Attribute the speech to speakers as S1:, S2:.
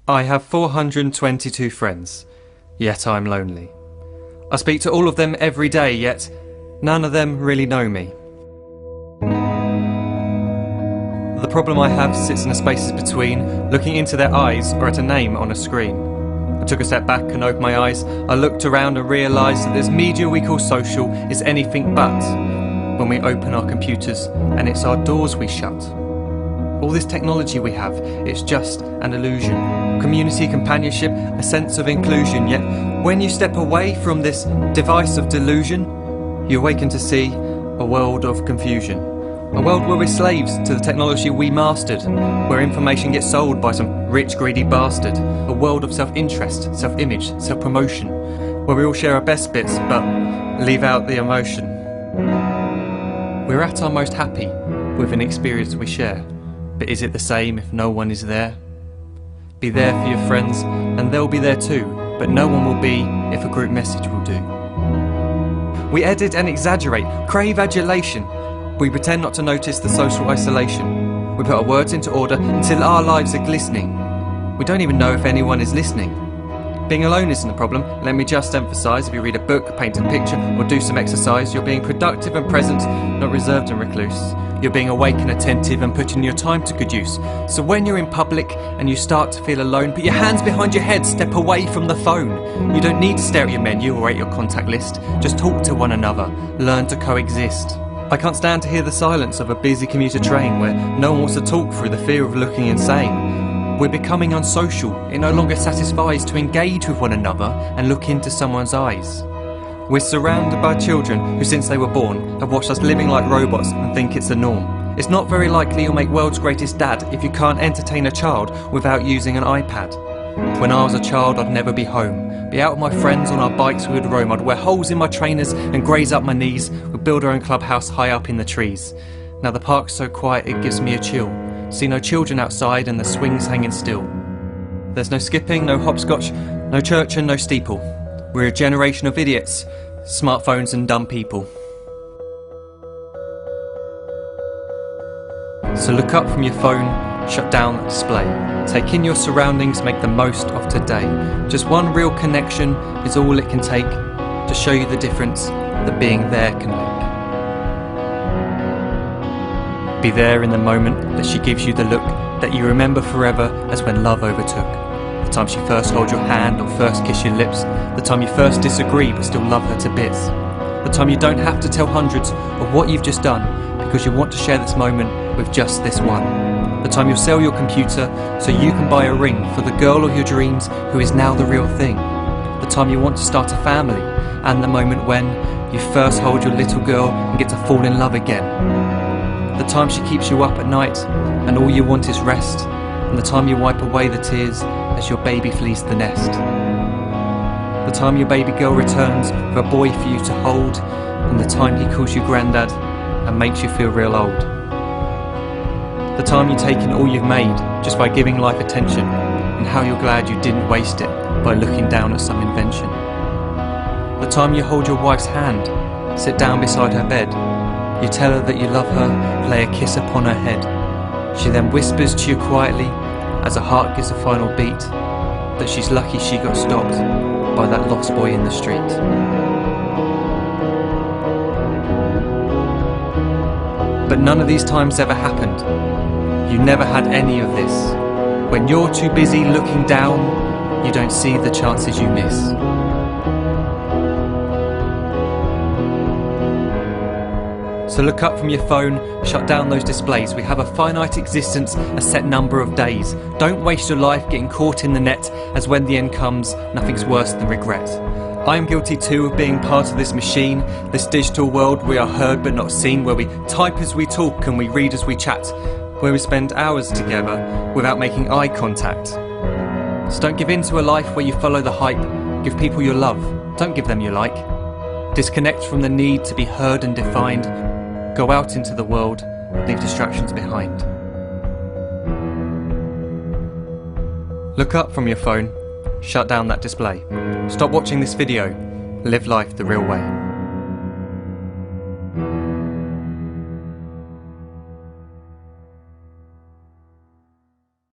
S1: I have 422 friends, yet I'm lonely. I speak to all of them every day, yet none of them really know me. The problem I have sits in the spaces between looking into their eyes or at a name on a screen. I took a step back and opened my eyes. I looked around and realised that this media we call social is anything but when we open our computers and it's our doors we shut. All this technology we have, it's just an illusion. Community, companionship, a sense of inclusion. Yet when you step away from this device of delusion, you awaken to see a world of confusion. A world where we're slaves to the technology we mastered, where information gets sold by some rich, greedy bastard. A world of self-interest, self-image, self-promotion, where we all share our best bits but leave out the emotion. We're at our most happy with an experience we share. But is it the same if no one is there? Be there for your friends and they'll be there too, but no one will be if a group message will do. We edit and exaggerate, crave adulation. We pretend not to notice the social isolation. We put our words into order until our lives are glistening. We don't even know if anyone is listening. Being alone isn't a problem. Let me just emphasise, if you read a book, paint a picture or do some exercise, you're being productive and present, not reserved and recluse. You're being awake and attentive and putting your time to good use. So when you're in public and you start to feel alone, put your hands behind your head, step away from the phone. You don't need to stare at your menu or at your contact list. Just talk to one another, learn to coexist. I can't stand to hear the silence of a busy commuter train where no one wants to talk through the fear of looking insane. We're becoming unsocial. It no longer satisfies to engage with one another and look into someone's eyes. We're surrounded by children who, since they were born, have watched us living like robots and think it's the norm. It's not very likely you'll make world's greatest dad if you can't entertain a child without using an iPad. When I was a child, I'd never be home. Be out with my friends on our bikes, we would roam. I'd wear holes in my trainers and graze up my knees. We'd build our own clubhouse high up in the trees. Now the park's so quiet it gives me a chill. See no children outside and the swings hanging still. There's no skipping, no hopscotch, no church and no steeple. We're a generation of idiots, smartphones and dumb people. So look up from your phone, shut down the display. Take in your surroundings, make the most of today. Just one real connection is all it can take to show you the difference that being there can make. Be there in the moment that she gives you the look that you remember forever as when love overtook. The time she first holds your hand or first kiss your lips. The time you first disagree but still love her to bits. The time you don't have to tell hundreds of what you've just done because you want to share this moment with just this one. The time you'll sell your computer so you can buy a ring for the girl of your dreams who is now the real thing. The time you want to start a family, and the moment when you first hold your little girl and get to fall in love again. The time she keeps you up at night and all you want is rest, and the time you wipe away the tears as your baby flees the nest. The time your baby girl returns with a boy for you to hold, and the time he calls you granddad and makes you feel real old. The time you take in all you've made just by giving life attention, and how you're glad you didn't waste it by looking down at some invention. The time you hold your wife's hand, sit down beside her bed, you tell her that you love her, lay a kiss upon her head. She then whispers to you quietly, as her heart gives a final beat, that she's lucky she got stopped by that lost boy in the street. But none of these times ever happened. You never had any of this. When you're too busy looking down, you don't see the chances you miss. So look up from your phone, shut down those displays. We have a finite existence, a set number of days. Don't waste your life getting caught in the net, as when the end comes, nothing's worse than regret. I am guilty too of being part of this machine, this digital world we are heard but not seen, where we type as we talk and we read as we chat, where we spend hours together without making eye contact. So don't give in to a life where you follow the hype. Give people your love, don't give them your like. Disconnect from the need to be heard and defined. Go out into the world, leave distractions behind. Look up from your phone, shut down that display. Stop watching this video, live life the real way.